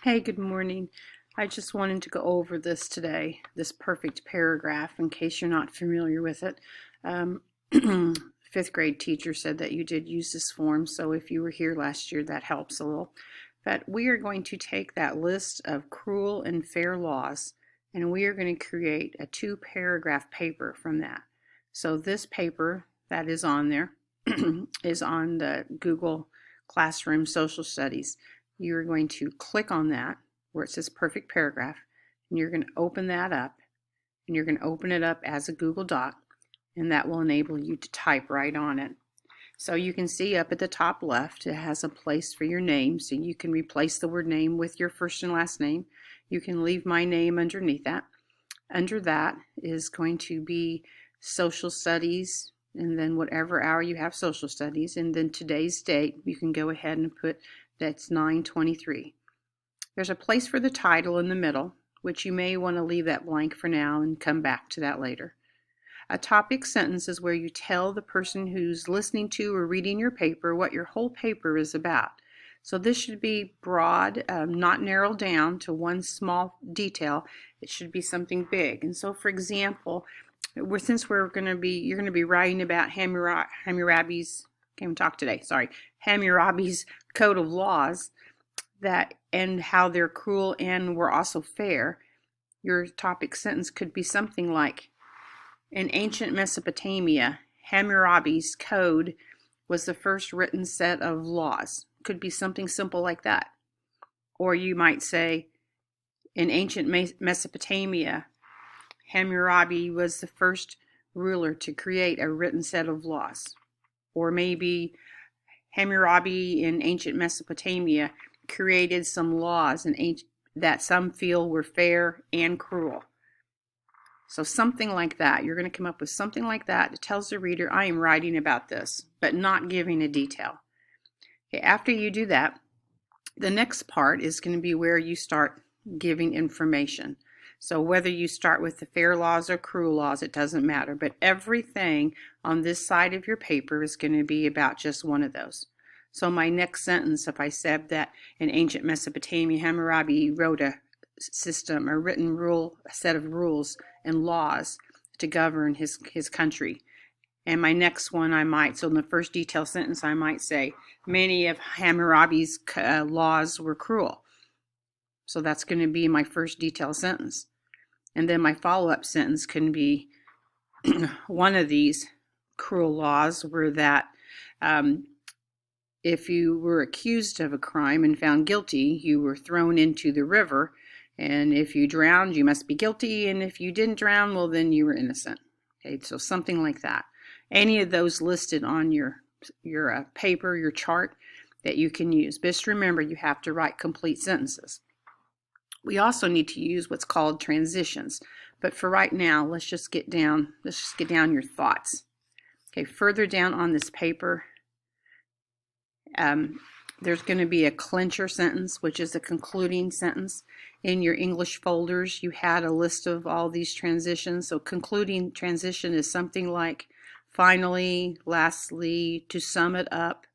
Hey, good morning. I just wanted to go over this today, this perfect paragraph, in case you're not familiar with it. Um, fifth grade teacher said that you did use this form, so if you were here last year, that helps a little. But we are going to take that list of cruel and fair laws, and we are going to create a 2-paragraph paper from that. So this paper that is on there is on the Google Classroom Social Studies. You're going to click on that where it says perfect paragraph, and you're going to open that up, and you're going to open it up as a Google Doc, and that will enable you to type right on it. So you can see up at the top left, it has a place for your name, so you can replace the word name with your first and last name. You can leave my name underneath that. Under that is going to be social studies, and then whatever hour you have social studies, and then today's date, you can go ahead and put that's 9/23. There's a place for the title in the middle, which you may want to leave that blank for now and come back to that later. A topic sentence is where you tell the person who's listening to or reading your paper what your whole paper is about. So this should be broad, not narrowed down to one small detail. It should be something big. And so, for example, since you're going to be writing about Hammurabi's, can't even talk today. Sorry, Hammurabi's Code of Laws, that and how they're cruel and were also fair. Your topic sentence could be something like, in ancient Mesopotamia, Hammurabi's code was the first written set of laws. Could be something simple like that. Or you might say, in ancient Mesopotamia, Hammurabi was the first ruler to create a written set of laws. Or maybe Hammurabi in ancient Mesopotamia created some laws that some feel were fair and cruel. So something like that. You're going to come up with something like that that tells the reader, I am writing about this, but not giving a detail. Okay, after you do that, the next part is going to be where you start giving information. So whether you start with the fair laws or cruel laws, it doesn't matter. But everything on this side of your paper is going to be about just one of those. So my next sentence, if I said that in ancient Mesopotamia, Hammurabi wrote a system, a written rule, a set of rules and laws to govern his country. And my next one, so in the first detailed sentence, I might say, many of Hammurabi's laws were cruel. So that's going to be my first detailed sentence. And then my follow-up sentence can be, one of these cruel laws were that if you were accused of a crime and found guilty, you were thrown into the river. And if you drowned, you must be guilty. And if you didn't drown, well, then you were innocent. Okay, so something like that. Any of those listed on your paper, your chart that you can use. But just remember, you have to write complete sentences. We also need to use what's called transitions. But for right now, let's just get down your thoughts. Okay, further down on this paper, there's going to be a clincher sentence, which is a concluding sentence. In your English folders, you had a list of all these transitions. So concluding transition is something like, finally, lastly, to sum it up,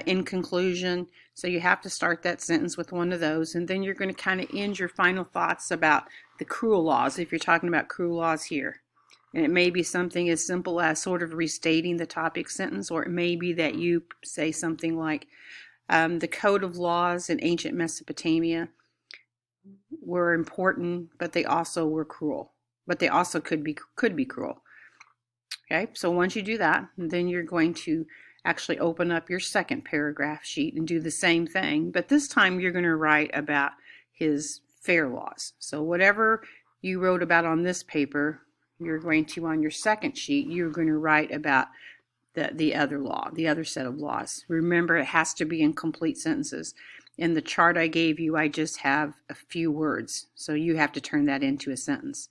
in conclusion. So you have to start that sentence with one of those, and then you're going to kind of end your final thoughts about the cruel laws, if you're talking about cruel laws here. And it may be something as simple as sort of restating the topic sentence, or it may be that you say something like, the code of laws in ancient Mesopotamia were important, but they also were cruel. But they also could be cruel. Okay, so once you do that, then you're going to actually open up your second paragraph sheet and do the same thing. But this time you're going to write about his fair laws. So whatever you wrote about on this paper, you're going to, on your second sheet, you're going to write about the other law, the other set of laws. Remember, it has to be in complete sentences. In the chart I gave you, I just have a few words, so you have to turn that into a sentence.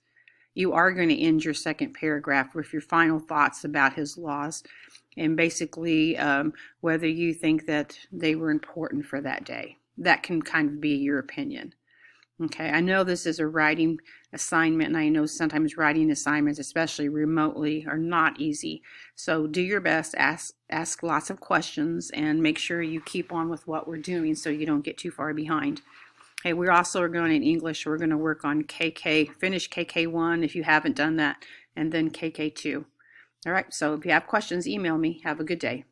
You are going to end your second paragraph with your final thoughts about his laws, and basically whether you think that they were important for that day. That can kind of be your opinion. Okay, I know this is a writing assignment, and I know sometimes writing assignments, especially remotely, are not easy. So do your best, ask lots of questions, and make sure you keep on with what we're doing so you don't get too far behind. Hey, we also are going in English. We're going to work on KK, finish KK1 if you haven't done that, and then KK2. All right, so if you have questions, email me. Have a good day.